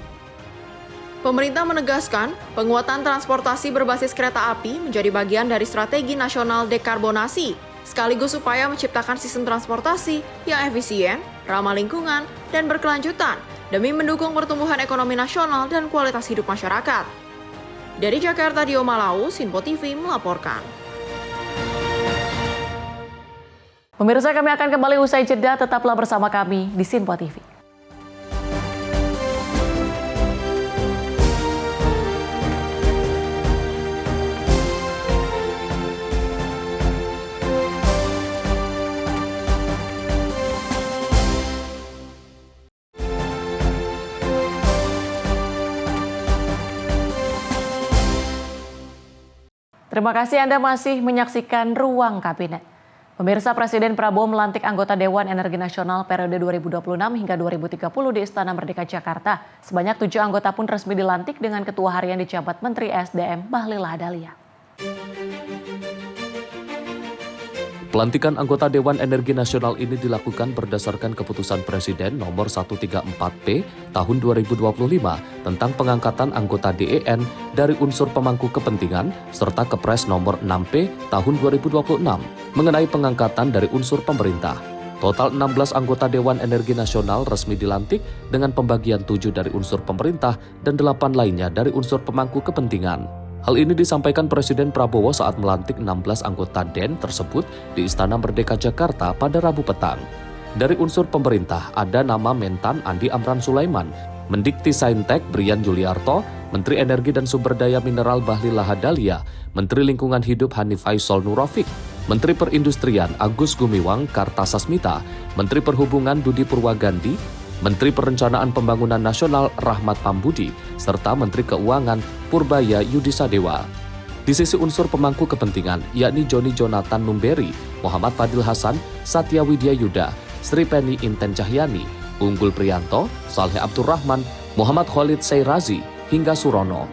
Pemerintah menegaskan penguatan transportasi berbasis kereta api menjadi bagian dari strategi nasional dekarbonasi, sekaligus upaya menciptakan sistem transportasi yang efisien, ramah lingkungan, dan berkelanjutan demi mendukung pertumbuhan ekonomi nasional dan kualitas hidup masyarakat. Dari Jakarta, Dio Malau, Sinpo TV melaporkan. Pemirsa, kami akan kembali usai jeda, tetaplah bersama kami di Sinpo TV. Terima kasih Anda masih menyaksikan Ruang Kabinet. Pemirsa, Presiden Prabowo melantik anggota Dewan Energi Nasional periode 2026 hingga 2030 di Istana Merdeka Jakarta. Sebanyak 7 anggota pun resmi dilantik dengan Ketua Harian dijabat Menteri SDM Bahlil Lahadalia. Pelantikan anggota Dewan Energi Nasional ini dilakukan berdasarkan keputusan Presiden nomor 134P tahun 2025 tentang pengangkatan anggota DEN dari unsur pemangku kepentingan serta Kepres nomor 6P tahun 2026 mengenai pengangkatan dari unsur pemerintah. Total 16 anggota Dewan Energi Nasional resmi dilantik dengan pembagian 7 dari unsur pemerintah dan 8 lainnya dari unsur pemangku kepentingan. Hal ini disampaikan Presiden Prabowo saat melantik 16 anggota DEN tersebut di Istana Merdeka Jakarta pada Rabu petang. Dari unsur pemerintah ada nama Mentan Andi Amran Sulaiman, Mendikti Saintek Brian Juliarto, Menteri Energi dan Sumber Daya Mineral Bahlil Lahadalia, Menteri Lingkungan Hidup Hanif Aisol Nurofik, Menteri Perindustrian Agus Gumiwang Kartasasmita, Menteri Perhubungan Budi Purwagandi, Menteri Perencanaan Pembangunan Nasional Rahmat Pambudi, serta Menteri Keuangan Purbaya Yudisadewa. Di sisi unsur pemangku kepentingan, yakni Joni Jonathan Numberi, Muhammad Fadil Hasan, Satya Widya Yuda, Sri Penny Inten Cahyani, Unggul Priyanto, Saleh Abdurrahman, Muhammad Khalid Seirazi, hingga Surono.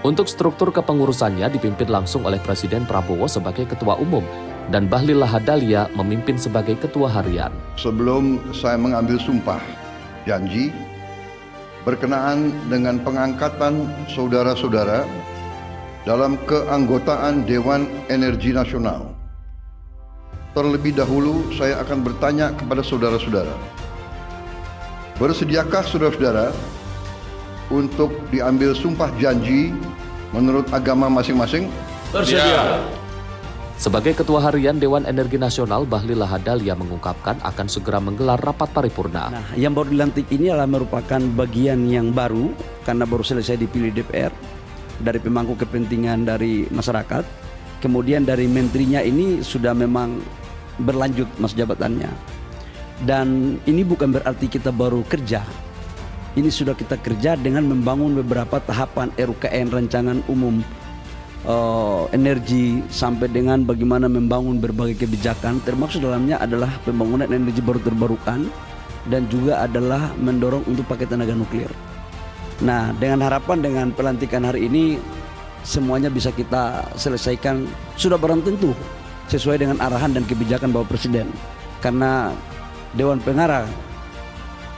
Untuk struktur kepengurusannya dipimpin langsung oleh Presiden Prabowo sebagai Ketua Umum dan Bahlil Lahadalia memimpin sebagai Ketua Harian. Sebelum saya mengambil sumpah janji berkenaan dengan pengangkatan saudara-saudara dalam keanggotaan Dewan Energi Nasional. Terlebih dahulu saya akan bertanya kepada saudara-saudara, bersediakah saudara-saudara untuk diambil sumpah janji menurut agama masing-masing? Bersedia. Sebagai Ketua Harian Dewan Energi Nasional, Bahlil Lahadalia mengungkapkan akan segera menggelar rapat paripurna. Nah, yang baru dilantik ini adalah merupakan bagian yang baru karena baru selesai dipilih DPR dari pemangku kepentingan dari masyarakat. Kemudian dari menterinya ini sudah memang berlanjut masa jabatannya. Dan ini bukan berarti kita baru kerja. Ini sudah kita kerja dengan membangun beberapa tahapan RUKN, Rancangan Umum Energi, sampai dengan bagaimana membangun berbagai kebijakan, termasuk dalamnya adalah pembangunan energi baru terbarukan dan juga adalah mendorong untuk pakai tenaga nuklir. Nah, dengan harapan dengan pelantikan hari ini semuanya bisa kita selesaikan sudah barang tentu sesuai dengan arahan dan kebijakan Bapak Presiden, karena Dewan Pengarah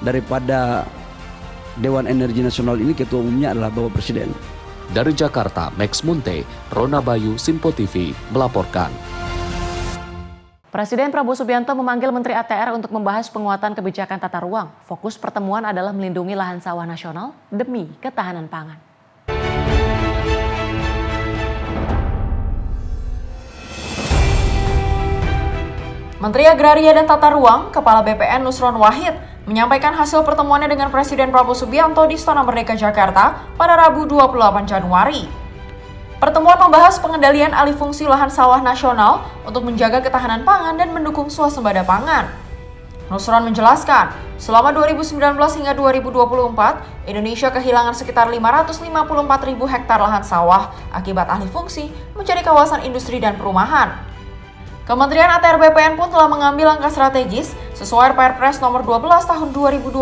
daripada Dewan Energi Nasional ini ketua umumnya adalah Bapak Presiden. Dari Jakarta, Max Munte, Rona Bayu, Sinpo TV melaporkan. Presiden Prabowo Subianto memanggil Menteri ATR untuk membahas penguatan kebijakan tata ruang. Fokus pertemuan adalah melindungi lahan sawah nasional demi ketahanan pangan. Menteri Agraria dan Tata Ruang, Kepala BPN Nusron Wahid, menyampaikan hasil pertemuannya dengan Presiden Prabowo Subianto di Istana Merdeka Jakarta pada Rabu 28 Januari. Pertemuan membahas pengendalian alih fungsi lahan sawah nasional untuk menjaga ketahanan pangan dan mendukung swasembada pangan. Nusron menjelaskan, selama 2019 hingga 2024, Indonesia kehilangan sekitar 554.000 hektar lahan sawah akibat alih fungsi menjadi kawasan industri dan perumahan. Kementerian ATR BPN pun telah mengambil langkah strategis sesuai Perpres nomor 12 tahun 2025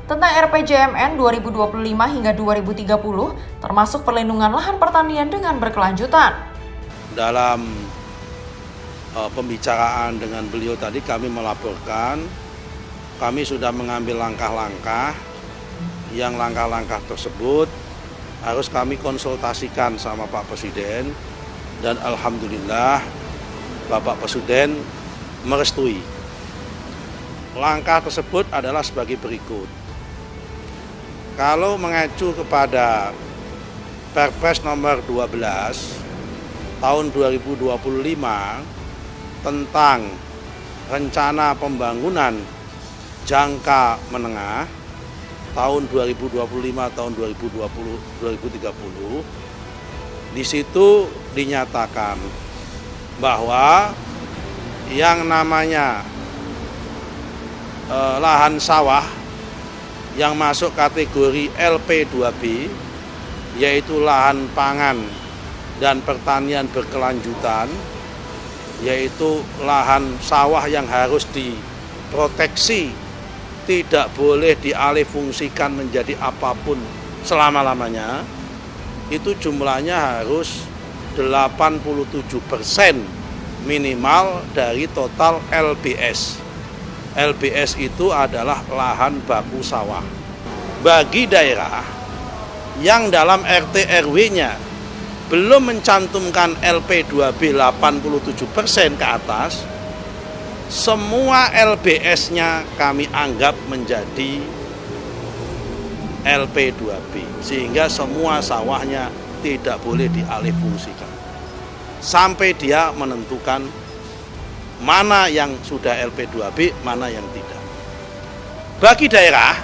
tentang RPJMN 2025 hingga 2030, termasuk perlindungan lahan pertanian dengan berkelanjutan. Dalam pembicaraan dengan beliau tadi kami melaporkan kami sudah mengambil langkah-langkah yang langkah-langkah tersebut harus kami konsultasikan sama Pak Presiden, dan alhamdulillah Bapak Presiden merestui. Langkah tersebut adalah sebagai berikut. Kalau mengacu kepada Perpres nomor 12 tahun 2025 tentang rencana pembangunan jangka menengah tahun 2025 tahun 2030, di situ dinyatakan bahwa yang namanya lahan sawah yang masuk kategori LP2B, yaitu lahan pangan dan pertanian berkelanjutan, yaitu lahan sawah yang harus diproteksi, tidak boleh dialihfungsikan menjadi apapun selama-lamanya, itu jumlahnya harus 87% minimal dari total LBS. LBS itu adalah lahan baku sawah. Bagi daerah yang dalam RT RW-nya belum mencantumkan LP2B 87% ke atas, semua LBS-nya kami anggap menjadi LP2B, sehingga semua sawahnya tidak boleh dialihfungsikan sampai dia menentukan mana yang sudah LP2B, mana yang tidak. Bagi daerah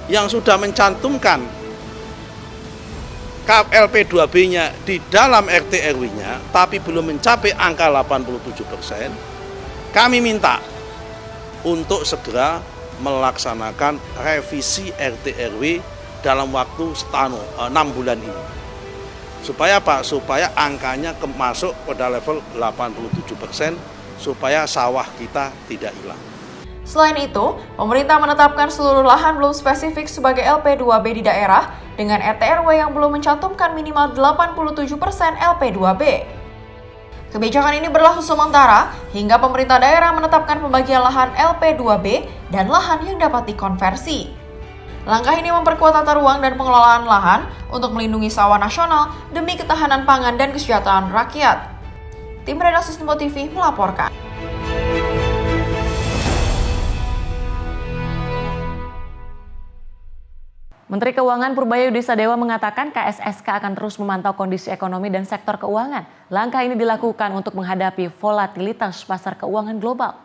yang sudah mencantumkan LP2B-nya di dalam RT RW-nya tapi belum mencapai angka 87%, kami minta untuk segera melaksanakan revisi RT RW dalam waktu 6 bulan ini. Supaya apa? Supaya angkanya masuk pada level 87%, supaya sawah kita tidak hilang. Selain itu, pemerintah menetapkan seluruh lahan belum spesifik sebagai LP2B di daerah dengan RT RW yang belum mencantumkan minimal 87% LP2B. Kebijakan ini berlaku sementara hingga pemerintah daerah menetapkan pembagian lahan LP2B dan lahan yang dapat dikonversi. Langkah ini memperkuat tata ruang dan pengelolaan lahan untuk melindungi sawah nasional demi ketahanan pangan dan kesejahteraan rakyat. Tim redaksi Tempo TV melaporkan. Menteri Keuangan Purbaya Yudisadewa mengatakan KSSK akan terus memantau kondisi ekonomi dan sektor keuangan. Langkah ini dilakukan untuk menghadapi volatilitas pasar keuangan global.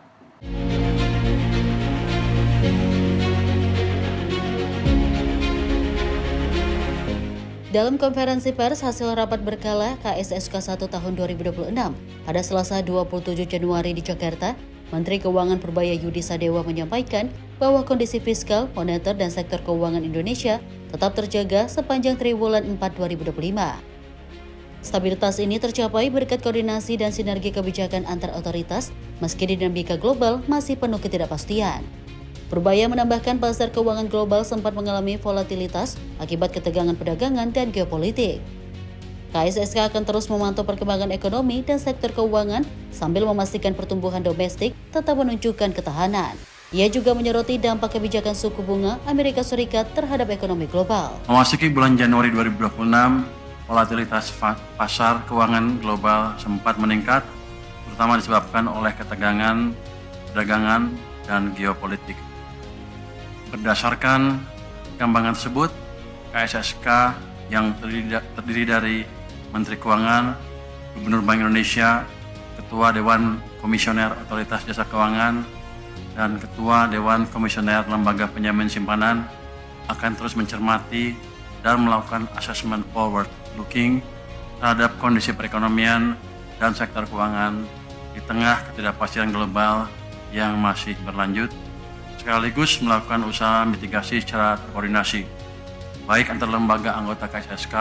Dalam konferensi pers hasil rapat berkala KSSK 1 tahun 2026 pada Selasa 27 Januari di Jakarta, Menteri Keuangan Purbaya Yudisadewa menyampaikan bahwa kondisi fiskal, moneter, dan sektor keuangan Indonesia tetap terjaga sepanjang triwulan 4 2025. Stabilitas ini tercapai berkat koordinasi dan sinergi kebijakan antar otoritas meski dinamika global masih penuh ketidakpastian. Purbaya menambahkan pasar keuangan global sempat mengalami volatilitas akibat ketegangan perdagangan dan geopolitik. KSSK akan terus memantau perkembangan ekonomi dan sektor keuangan sambil memastikan pertumbuhan domestik tetap menunjukkan ketahanan. Ia juga menyoroti dampak kebijakan suku bunga Amerika Serikat terhadap ekonomi global. Memasuki bulan Januari 2026, volatilitas pasar keuangan global sempat meningkat, terutama disebabkan oleh ketegangan perdagangan dan geopolitik. Berdasarkan perkembangan tersebut, KSSK yang terdiri dari Menteri Keuangan, Gubernur Bank Indonesia, Ketua Dewan Komisioner Otoritas Jasa Keuangan, dan Ketua Dewan Komisioner Lembaga Penjamin Simpanan akan terus mencermati dan melakukan asesmen forward-looking terhadap kondisi perekonomian dan sektor keuangan di tengah ketidakpastian global yang masih berlanjut, sekaligus melakukan usaha mitigasi secara terkoordinasi, baik antar lembaga anggota KSSK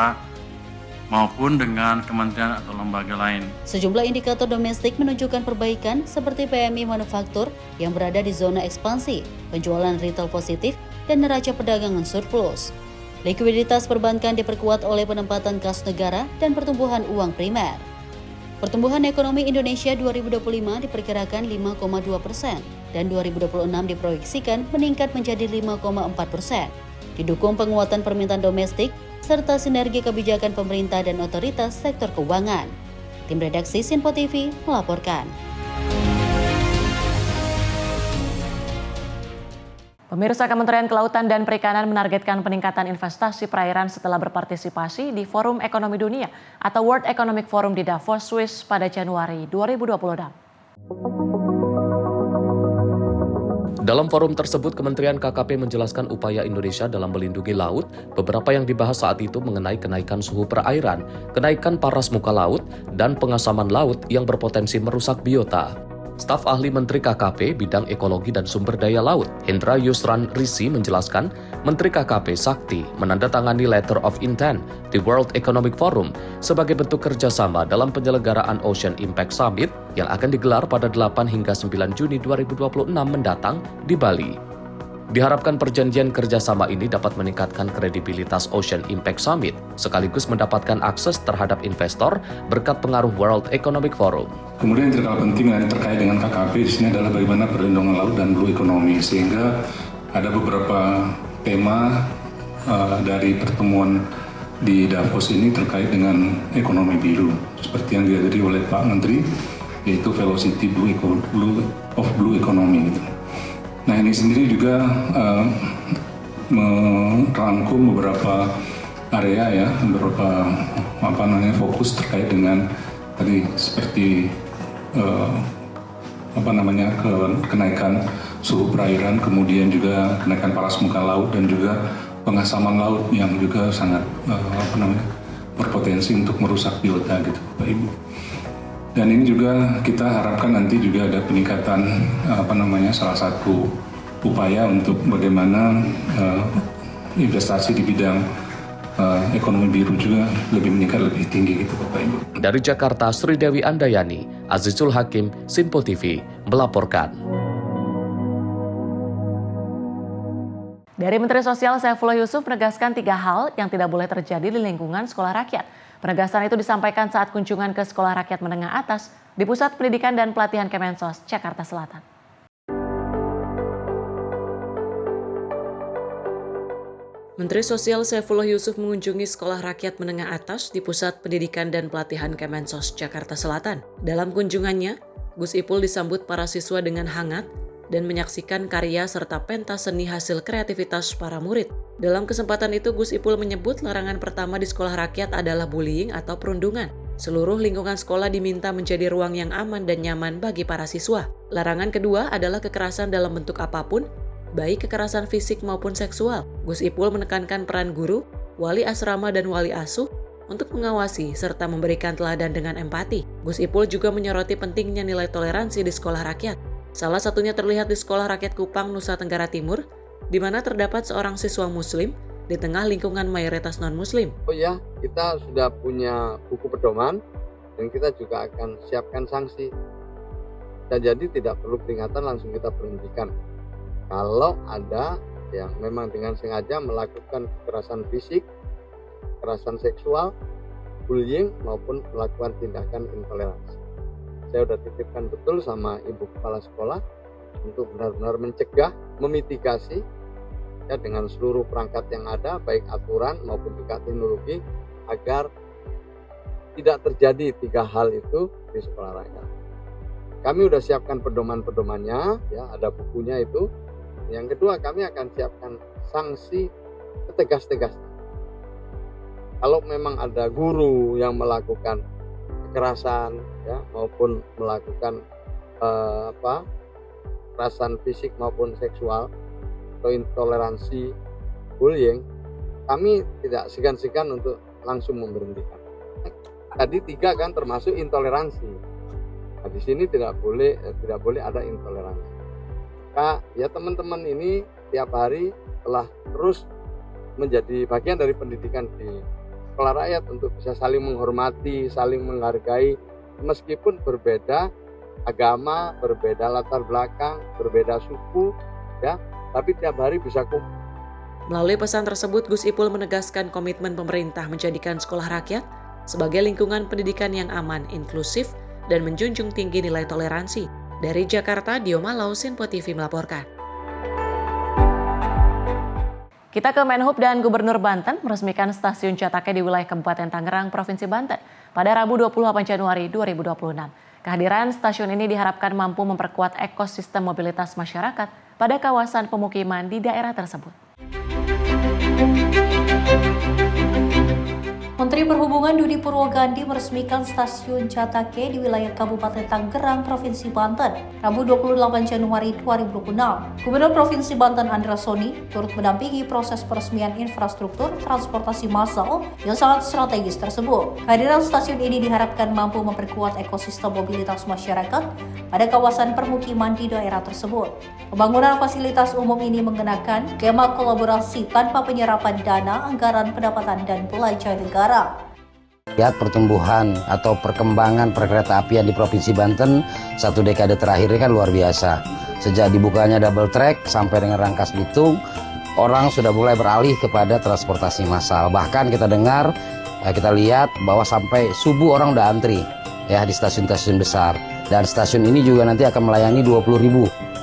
maupun dengan kementerian atau lembaga lain. Sejumlah indikator domestik menunjukkan perbaikan seperti PMI manufaktur yang berada di zona ekspansi, penjualan retail positif, dan neraca perdagangan surplus. Likuiditas perbankan diperkuat oleh penempatan kas negara dan pertumbuhan uang primer. Pertumbuhan ekonomi Indonesia 2025 diperkirakan 5,2%. dan 2026 diproyeksikan meningkat menjadi 5,4%. Didukung penguatan permintaan domestik serta sinergi kebijakan pemerintah dan otoritas sektor keuangan. Tim redaksi Sinpo TV melaporkan. Pemirsa, Kementerian Kelautan dan Perikanan menargetkan peningkatan investasi perairan setelah berpartisipasi di Forum Ekonomi Dunia atau World Economic Forum di Davos, Swiss pada Januari 2026. Dalam forum tersebut, Kementerian KKP menjelaskan upaya Indonesia dalam melindungi laut. Beberapa yang dibahas saat itu mengenai kenaikan suhu perairan, kenaikan paras muka laut, dan pengasaman laut yang berpotensi merusak biota. Staf ahli Menteri KKP bidang ekologi dan sumber daya laut, Hendra Yusran Risi menjelaskan, Menteri KKP Sakti menandatangani Letter of Intent di World Economic Forum sebagai bentuk kerjasama dalam penyelenggaraan Ocean Impact Summit yang akan digelar pada 8 hingga 9 Juni 2026 mendatang di Bali. Diharapkan perjanjian kerjasama ini dapat meningkatkan kredibilitas Ocean Impact Summit, sekaligus mendapatkan akses terhadap investor berkat pengaruh World Economic Forum. Kemudian yang terkait penting yang terkait dengan KKP di sini adalah bagaimana perlindungan laut dan blue economy, sehingga ada beberapa tema dari pertemuan di Davos ini terkait dengan ekonomi biru, seperti yang dihadiri oleh Pak Menteri, yaitu Velocity Blue Economy. Nah, ini sendiri juga merangkum beberapa area ya, beberapa fokus terkait dengan tadi seperti kenaikan suhu perairan, kemudian juga kenaikan paras muka laut dan juga pengasaman laut yang juga sangat berpotensi untuk merusak biota gitu, Bapak Ibu. Dan ini juga kita harapkan nanti juga ada peningkatan salah satu upaya untuk bagaimana investasi di bidang ekonomi biru juga lebih meningkat, lebih tinggi gitu Bapak Ibu. Dari Jakarta, Sri Dewi Andayani, Azizul Hakim, Sinpo TV melaporkan. Dari Menteri Sosial Saifullah Yusuf menegaskan 3 hal yang tidak boleh terjadi di lingkungan sekolah rakyat. Penegasan itu disampaikan saat kunjungan ke Sekolah Rakyat Menengah Atas di Pusat Pendidikan dan Pelatihan Kemensos, Jakarta Selatan. Menteri Sosial Saifullah Yusuf mengunjungi Sekolah Rakyat Menengah Atas di Pusat Pendidikan dan Pelatihan Kemensos, Jakarta Selatan. Dalam kunjungannya, Gus Ipul disambut para siswa dengan hangat dan menyaksikan karya serta pentas seni hasil kreativitas para murid. Dalam kesempatan itu, Gus Ipul menyebut larangan pertama di sekolah rakyat adalah bullying atau perundungan. Seluruh lingkungan sekolah diminta menjadi ruang yang aman dan nyaman bagi para siswa. Larangan kedua adalah kekerasan dalam bentuk apapun, baik kekerasan fisik maupun seksual. Gus Ipul menekankan peran guru, wali asrama dan wali asuh untuk mengawasi serta memberikan teladan dengan empati. Gus Ipul juga menyoroti pentingnya nilai toleransi di sekolah rakyat. Salah satunya terlihat di Sekolah Rakyat Kupang, Nusa Tenggara Timur, di mana terdapat seorang siswa muslim di tengah lingkungan mayoritas non-muslim. Oh ya, kita sudah punya buku pedoman dan kita juga akan siapkan sanksi. Dan jadi tidak perlu peringatan, langsung kita berhentikan. Kalau ada yang memang dengan sengaja melakukan kekerasan fisik, kekerasan seksual, bullying maupun melakukan tindakan intoleransi. Saya sudah titipkan betul sama Ibu Kepala Sekolah untuk benar-benar mencegah, memitigasi ya dengan seluruh perangkat yang ada, baik aturan maupun juga teknologi, agar tidak terjadi 3 hal itu di sekolah rakyat. Kami sudah siapkan pedoman-pedomannya, ya ada bukunya itu. Yang kedua, kami akan siapkan sanksi setegas-tegasnya. Kalau memang ada guru yang melakukan kekerasan ya maupun melakukan kekerasan fisik maupun seksual atau intoleransi, bullying, kami tidak segan-segan untuk langsung memberhentikan. Tadi 3 kan termasuk intoleransi. Nah, di sini tidak boleh ada intoleransi. Maka ya teman-teman ini tiap hari telah terus menjadi bagian dari pendidikan di sekolah rakyat untuk bisa saling menghormati, saling menghargai, meskipun berbeda agama, berbeda latar belakang, berbeda suku, ya, tapi tiap hari bisa kumpul. Melalui pesan tersebut, Gus Ipul menegaskan komitmen pemerintah menjadikan sekolah rakyat sebagai lingkungan pendidikan yang aman, inklusif, dan menjunjung tinggi nilai toleransi. Dari Jakarta, Dio Malau, Sinpo TV melaporkan. Kita ke Menhub dan Gubernur Banten meresmikan stasiun Catake di wilayah Kabupaten Tangerang, Provinsi Banten pada Rabu 28 Januari 2026. Kehadiran stasiun ini diharapkan mampu memperkuat ekosistem mobilitas masyarakat pada kawasan pemukiman di daerah tersebut. Menteri Perhubungan Dudi Purwogandhi meresmikan stasiun Catake di wilayah Kabupaten Tangerang, Provinsi Banten, Rabu 28 Januari 2026. Gubernur Provinsi Banten Andra Soni turut mendampingi proses peresmian infrastruktur transportasi massal yang sangat strategis tersebut. Kehadiran stasiun ini diharapkan mampu memperkuat ekosistem mobilitas masyarakat pada kawasan permukiman di daerah tersebut. Pembangunan fasilitas umum ini mengenakan skema kolaborasi tanpa penyerapan dana, anggaran, pendapatan, dan belanja negara. Lihat pertumbuhan atau perkembangan perkeretaapian di Provinsi Banten 1 dekade terakhir ini kan luar biasa. Sejak dibukanya double track sampai dengan Rangkas Bitung, orang sudah mulai beralih kepada transportasi massal. Bahkan kita dengar, kita lihat bahwa sampai subuh orang udah antri ya di stasiun-stasiun besar. Dan stasiun ini juga nanti akan melayani 20.000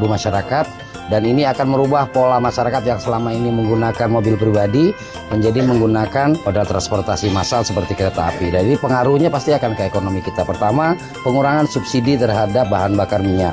masyarakat. Dan ini akan merubah pola masyarakat yang selama ini menggunakan mobil pribadi menjadi menggunakan moda transportasi massal seperti kereta api. Dan ini pengaruhnya pasti akan ke ekonomi kita. Pertama, pengurangan subsidi terhadap bahan bakar minyak.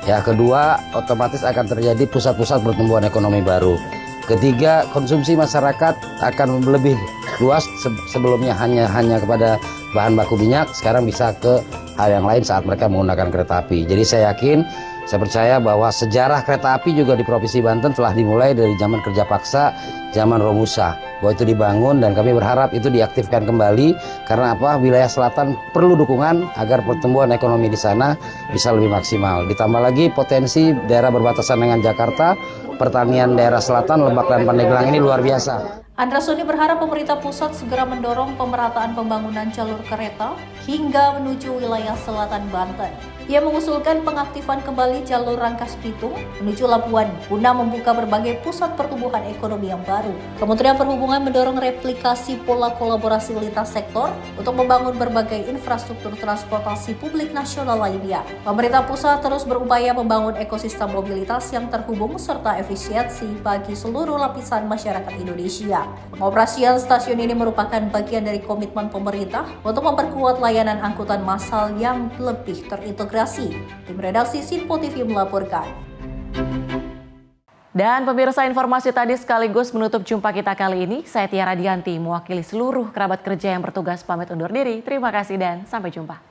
Ya, kedua, otomatis akan terjadi pusat-pusat pertumbuhan ekonomi baru. Ketiga, konsumsi masyarakat akan lebih luas. Sebelumnya hanya kepada bahan baku minyak, sekarang bisa ke hal yang lain saat mereka menggunakan kereta api. Jadi saya percaya bahwa sejarah kereta api juga di Provinsi Banten telah dimulai dari zaman kerja paksa, zaman Romusa. Bahwa itu dibangun dan kami berharap itu diaktifkan kembali. Karena apa? Wilayah selatan perlu dukungan agar pertumbuhan ekonomi di sana bisa lebih maksimal. Ditambah lagi potensi daerah berbatasan dengan Jakarta, pertanian daerah selatan, Lebak dan Pandeglang ini luar biasa. Andra Soni berharap pemerintah pusat segera mendorong pemerataan pembangunan jalur kereta hingga menuju wilayah selatan Banten. Ia mengusulkan pengaktifan kembali jalur Rangkas Bitung menuju Labuan guna membuka berbagai pusat pertumbuhan ekonomi yang baru. Kementerian Perhubungan mendorong replikasi pola kolaborasi lintas sektor untuk membangun berbagai infrastruktur transportasi publik nasional lainnya. Pemerintah pusat terus berupaya membangun ekosistem mobilitas yang terhubung serta efisiensi bagi seluruh lapisan masyarakat Indonesia. Pengoperasian stasiun ini merupakan bagian dari komitmen pemerintah untuk memperkuat layanan angkutan massal yang lebih terintegrasi. Tim redaksi Sinpo TV melaporkan. Dan pemirsa, informasi tadi sekaligus menutup jumpa kita kali ini. Saya Tiara Dianti, mewakili seluruh kerabat kerja yang bertugas pamit undur diri. Terima kasih dan sampai jumpa.